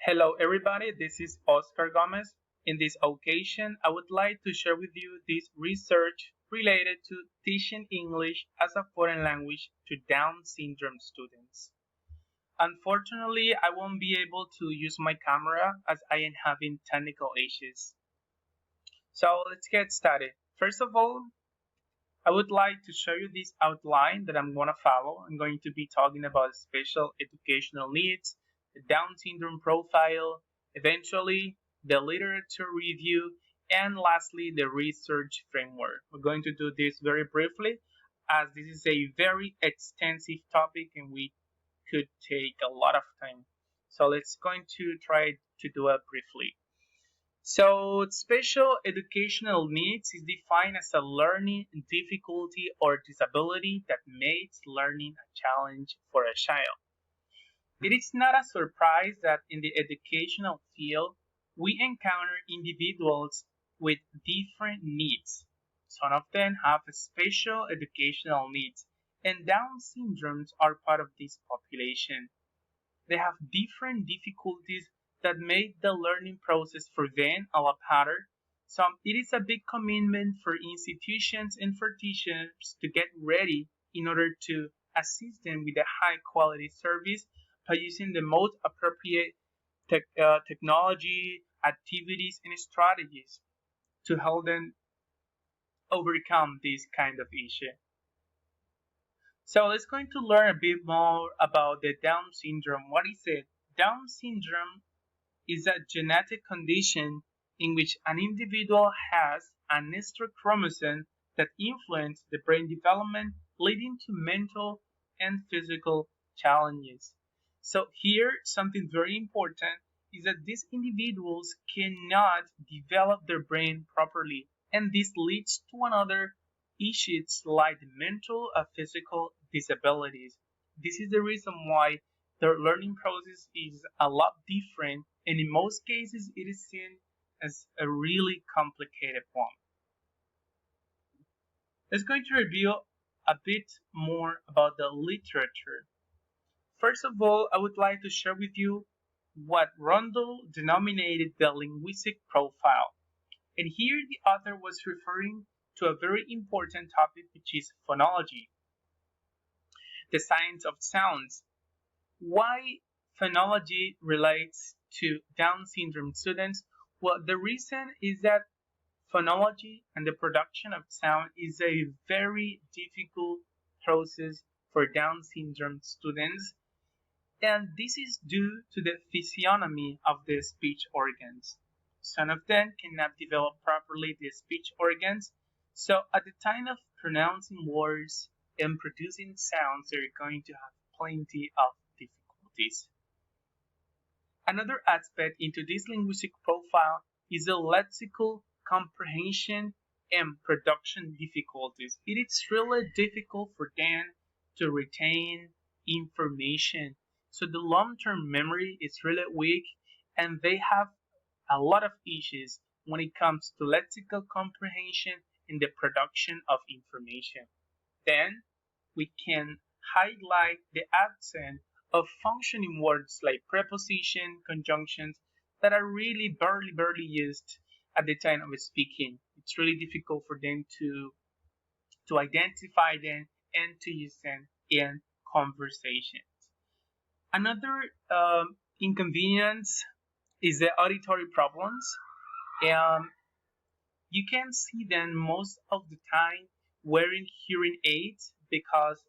Hello, everybody. This is Oscar Gomez. In this occasion, I would like to share with you this research related to teaching English as a foreign language to Down syndrome students. Unfortunately, I won't be able to use my camera as I am having technical issues. So let's get started. First of all, I would like to show you this outline that I'm going to follow. I'm going to be talking about special educational needs, the Down syndrome profile, eventually the literature review, and lastly the research framework. We're going to do this very briefly as this is a very extensive topic and we could take a lot of time. So let's going to try to do it briefly. So, special educational needs is defined as a learning difficulty or disability that makes learning a challenge for a child. It is not a surprise that in the educational field, we encounter individuals with different needs. Some of them have special educational needs, and Down syndromes are part of this population. They have different difficulties that make the learning process for them a lot harder. So it is a big commitment for institutions and for teachers to get ready in order to assist them with a high quality service by using the most appropriate technology, activities, and strategies to help them overcome this kind of issue. So let's going to learn a bit more about the Down syndrome. What is it? Down syndrome is a genetic condition in which an individual has an extra chromosome that influences the brain development, leading to mental and physical challenges. So here, something very important is that these individuals cannot develop their brain properly, and this leads to another issues like mental and physical disabilities. This is the reason why their learning process is a lot different, and in most cases, it is seen as a really complicated one. Let's going to review a bit more about the literature. First of all, I would like to share with you what Rundle denominated the linguistic profile. And here the author was referring to a very important topic, which is phonology, the science of sounds. Why phonology relates to Down syndrome students? Well, the reason is that phonology and the production of sound is a very difficult process for Down syndrome students, and this is due to the physiognomy of the speech organs. Some of them cannot develop properly the speech organs, so at the time of pronouncing words and producing sounds, they're going to have plenty of difficulties. Another aspect into this linguistic profile is the lexical comprehension and production difficulties. It is really difficult for them to retain information. So the long-term memory is really weak and they have a lot of issues when it comes to lexical comprehension and the production of information. Then we can highlight the accent of functioning words like preposition, conjunctions that are really barely used at the time of speaking. It's really difficult for them to identify them and to use them in conversations. Another inconvenience is the auditory problems. Um, you can see them most of the time wearing hearing aids because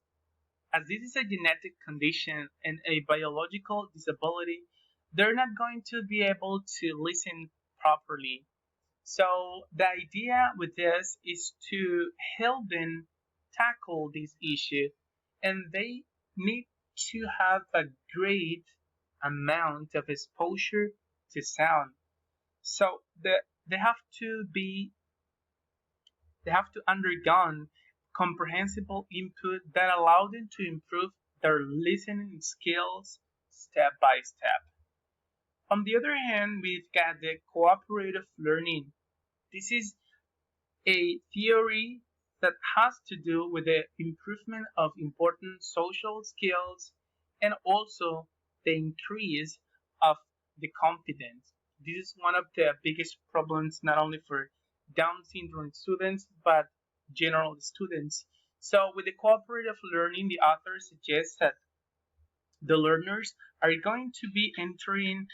as this is a genetic condition and a biological disability, they're not going to be able to listen properly. So the idea with this is to help them tackle this issue, and they need to have a great amount of exposure to sound. So they have to be they have to undergo comprehensible input that allow them to improve their listening skills step by step. On the other hand, we've got the cooperative learning. This is a theory that has to do with the improvement of important social skills and also the increase of the confidence. This is one of the biggest problems, not only for Down syndrome students, but general students. So, with the cooperative learning, the author suggests that the learners are going to be entering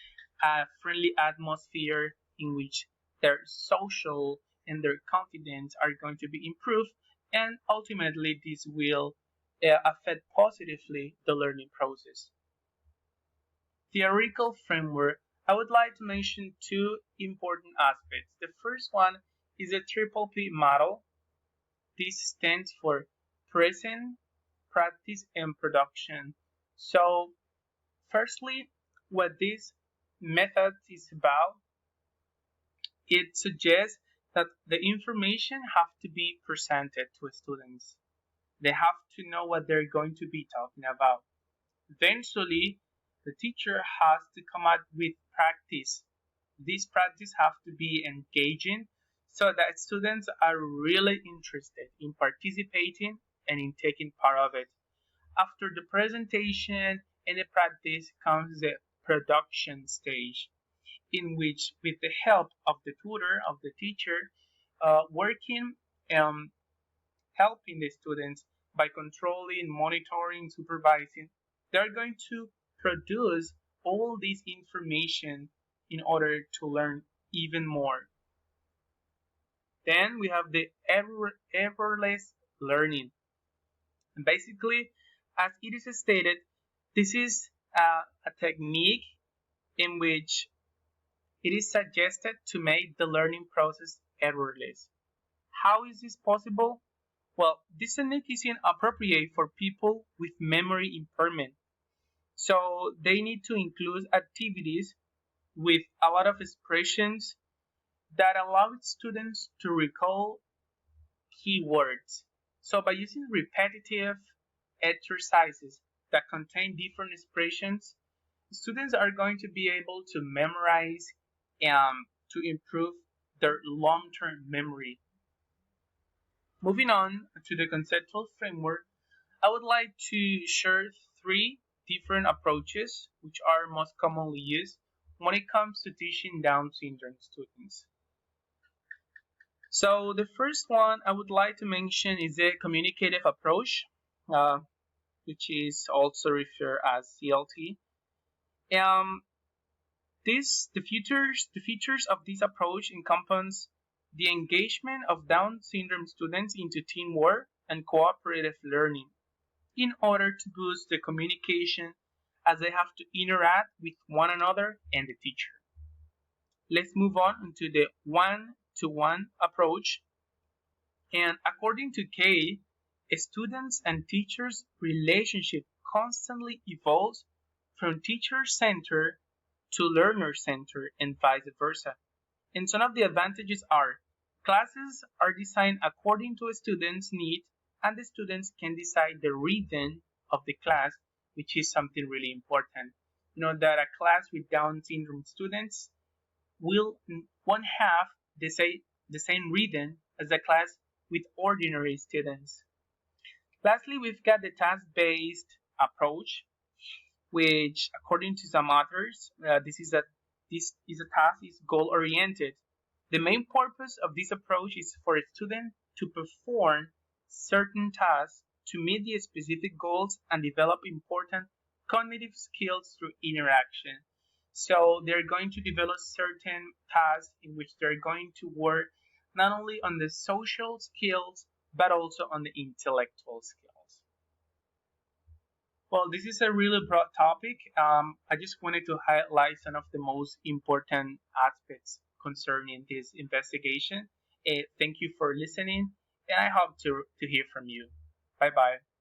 a friendly atmosphere in which their social and their confidence are going to be improved, and ultimately, this will affect positively the learning process. Theoretical framework, I would like to mention two important aspects. The first one is a triple P model. This stands for present, practice, and production. So, firstly, what this method is about, it suggests that the information have to be presented to students. They have to know what they're going to be talking about. Eventually, the teacher has to come up with practice. These practice have to be engaging so that students are really interested in participating and in taking part of it. After the presentation and the practice comes the production stage, in which, with the help of the tutor, of the teacher, working um, helping the students by controlling, monitoring, supervising, they're going to produce all this information in order to learn even more. Then we have the effortless learning. And basically, as it is stated, this is a technique in which it is suggested to make the learning process errorless. How is this possible? Well, this technique is inappropriate for people with memory impairment. So they need to include activities with a lot of expressions that allow students to recall keywords. So by using repetitive exercises that contain different expressions, students are going to be able to memorize to improve their long-term memory. Moving on to the conceptual framework, I would like to share three different approaches which are most commonly used when it comes to teaching Down syndrome students. So the first one I would like to mention is the communicative approach, uh, which is also referred as CLT. Um, the features of this approach encompass the engagement of Down syndrome students into teamwork and cooperative learning in order to boost the communication as they have to interact with one another and the teacher. Let's move on to the one-to-one approach. And according to Kay, students and teachers' relationship constantly evolves from teacher-centered to learner-centered and vice versa. And some of the advantages are classes are designed according to a student's need, and the students can decide the rhythm of the class, which is something really important. You know that a class with Down syndrome students will won't have the same rhythm as a class with ordinary students. Lastly, we've got the task-based approach, which, according to some authors, this is a task is goal oriented. The main purpose of this approach is for a student to perform certain tasks to meet the specific goals and develop important cognitive skills through interaction. So they're going to develop certain tasks in which they're going to work not only on the social skills but also on the intellectual skills. Well, this is a really broad topic. I just wanted to highlight some of the most important aspects concerning this investigation. Thank you for listening, and I hope to hear from you. Bye bye.